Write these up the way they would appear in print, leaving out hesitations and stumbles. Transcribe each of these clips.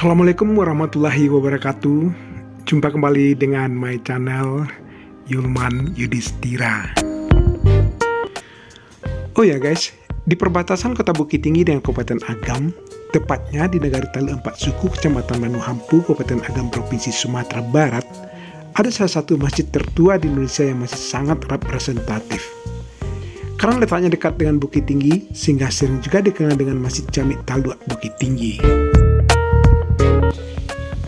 Assalamualaikum warahmatullahi wabarakatuh. Jumpa kembali dengan my channel Yulman Yudhistira. Oh ya guys, di perbatasan Kota Bukit Tinggi dengan Kabupaten Agam, tepatnya di Negari Talu Empat Suku, Kecamatan Manuhampu, Kabupaten Agam, Provinsi Sumatera Barat, ada salah satu masjid tertua di Indonesia yang masih sangat representatif. Karena letaknya dekat dengan Bukit Tinggi, sehingga sering juga dikenal dengan Masjid Jami' Talu Bukit Tinggi.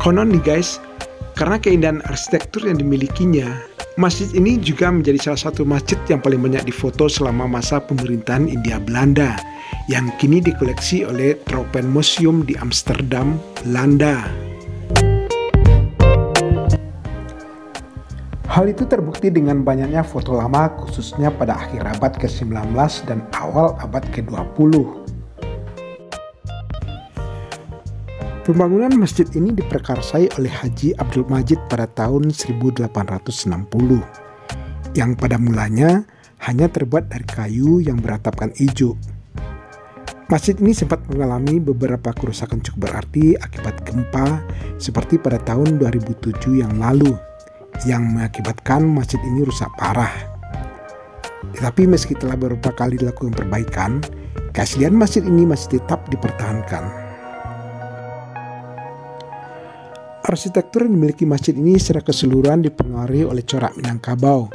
Konon nih guys, karena keindahan arsitektur yang dimilikinya, masjid ini juga menjadi salah satu masjid yang paling banyak difoto selama masa pemerintahan Hindia Belanda, yang kini dikoleksi oleh Tropenmuseum di Amsterdam, Belanda. Hal itu terbukti dengan banyaknya foto lama, khususnya pada akhir abad ke-19 dan awal abad ke-20. Pembangunan masjid ini diprakarsai oleh Haji Abdul Majid pada tahun 1860, yang pada mulanya hanya terbuat dari kayu yang beratapkan ijo. Masjid ini sempat mengalami beberapa kerusakan cukup berarti akibat gempa seperti pada tahun 2007 yang lalu, yang mengakibatkan masjid ini rusak parah. Tetapi meski telah beberapa kali dilakukan perbaikan, keaslian masjid ini masih tetap dipertahankan. Arsitektur yang dimiliki masjid ini secara keseluruhan dipengaruhi oleh corak Minangkabau.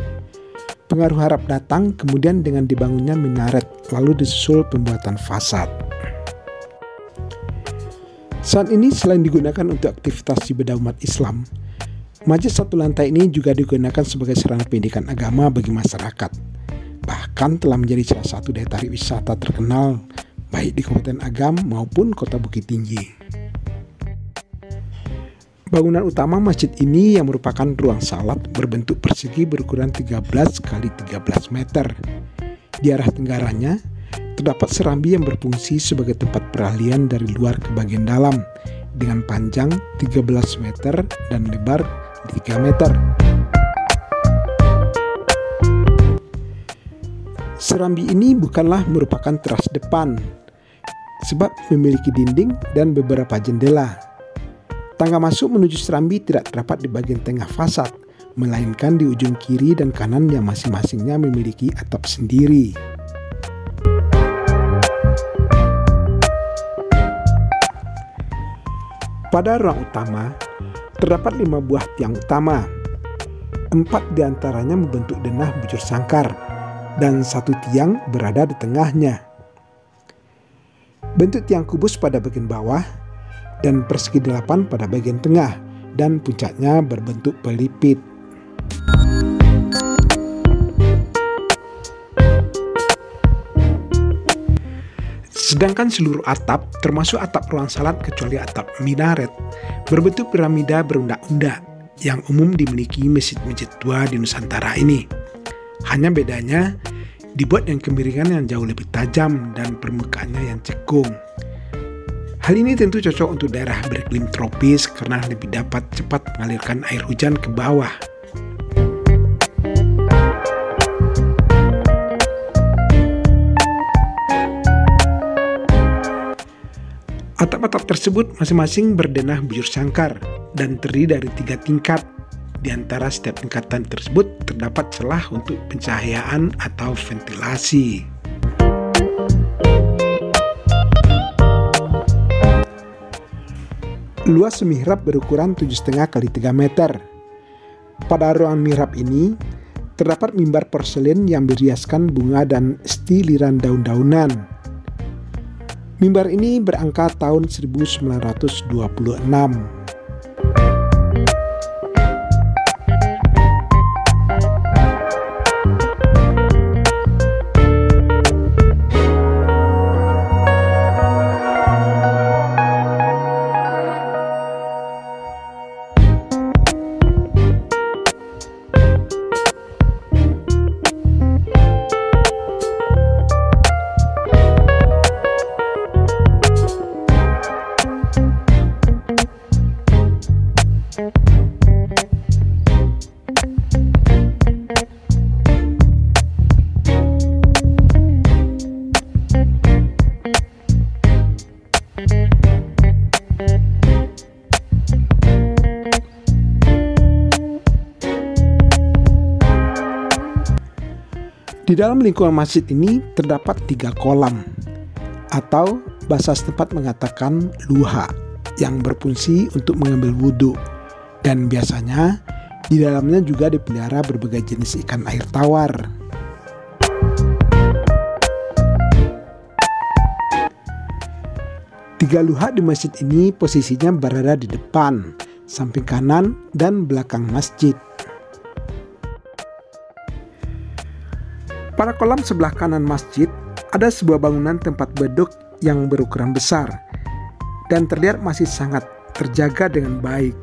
Pengaruh Arab datang kemudian dengan dibangunnya minaret, lalu disusul pembuatan fasad. Saat ini selain digunakan untuk aktivitas ibadah umat Islam, masjid satu lantai ini juga digunakan sebagai sarana pendidikan agama bagi masyarakat. Bahkan telah menjadi salah satu daya tarik wisata terkenal baik di Kabupaten Agam maupun Kota Bukit Tinggi. Bangunan utama masjid ini yang merupakan ruang salat berbentuk persegi berukuran 13 x 13 meter. Di arah tenggaranya terdapat serambi yang berfungsi sebagai tempat peralihan dari luar ke bagian dalam dengan panjang 13 meter dan lebar 3 meter. Serambi ini bukanlah merupakan teras depan, sebab memiliki dinding dan beberapa jendela. Tangga masuk menuju serambi tidak terdapat di bagian tengah fasad, melainkan di ujung kiri dan kanan yang masing-masingnya memiliki atap sendiri. Pada ruang utama, terdapat 5 buah tiang utama. 4 diantaranya membentuk denah bujur sangkar, dan 1 tiang berada di tengahnya. Bentuk tiang kubus pada bagian bawah, dan persegi 8 pada bagian tengah, dan puncaknya berbentuk pelipit. Sedangkan seluruh atap, termasuk atap ruang salat kecuali atap minaret, berbentuk piramida berundak-undak yang umum dimiliki masjid-masjid tua di Nusantara ini. Hanya bedanya, dibuat dengan kemiringan yang jauh lebih tajam dan permukaannya yang cekung. Hal ini tentu cocok untuk daerah beriklim tropis karena lebih dapat cepat mengalirkan air hujan ke bawah. Atap-atap tersebut masing-masing berdenah bujur sangkar dan terdiri dari 3 tingkat. Di antara setiap tingkatan tersebut terdapat celah untuk pencahayaan atau ventilasi. Luas mihrab berukuran 7,5 x 3 meter. Pada ruang mihrab ini, terdapat mimbar porselen yang diriaskan bunga dan stiliran daun-daunan. Mimbar ini berangka tahun 1926. Di dalam lingkungan masjid ini terdapat 3 kolam atau bahasa setempat mengatakan luha yang berfungsi untuk mengambil wudhu, dan biasanya di dalamnya juga dipelihara berbagai jenis ikan air tawar. Tiga luha di masjid ini posisinya berada di depan, samping kanan, dan belakang masjid. Pada kolam sebelah kanan masjid ada sebuah bangunan tempat beduk yang berukuran besar dan terlihat masih sangat terjaga dengan baik.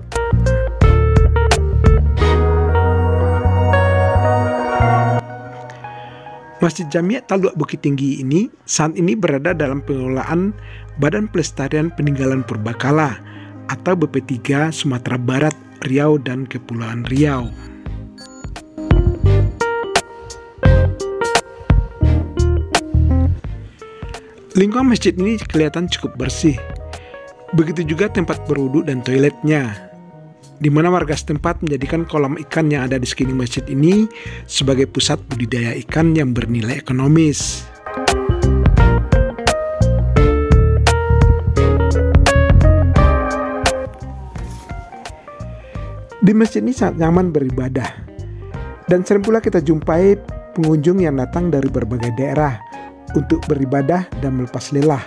Masjid Jami' Taluk Bukit Tinggi ini saat ini berada dalam pengelolaan Badan Pelestarian Peninggalan Purbakala atau BP3 Sumatera Barat, Riau, dan Kepulauan Riau. Lingkungan masjid ini kelihatan cukup bersih. Begitu juga tempat berwudu dan toiletnya, di mana warga setempat menjadikan kolam ikan yang ada di sekeliling masjid ini sebagai pusat budidaya ikan yang bernilai ekonomis. Di masjid ini sangat nyaman beribadah, dan sering pula kita jumpai pengunjung yang datang dari berbagai daerah untuk beribadah dan melepas lelah,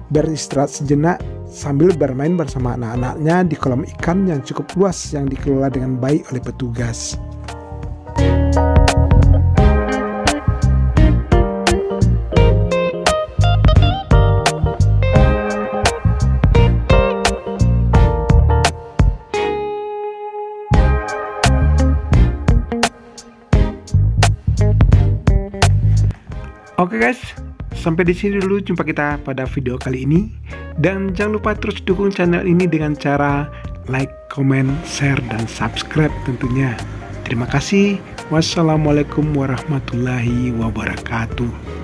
beristirahat sejenak sambil bermain bersama anak-anaknya di kolam ikan yang cukup luas yang dikelola dengan baik oleh petugas. Oke guys, sampai di sini dulu jumpa kita pada video kali ini. Dan jangan lupa terus dukung channel ini dengan cara like, comment, share, dan subscribe tentunya. Terima kasih. Wassalamualaikum warahmatullahi wabarakatuh.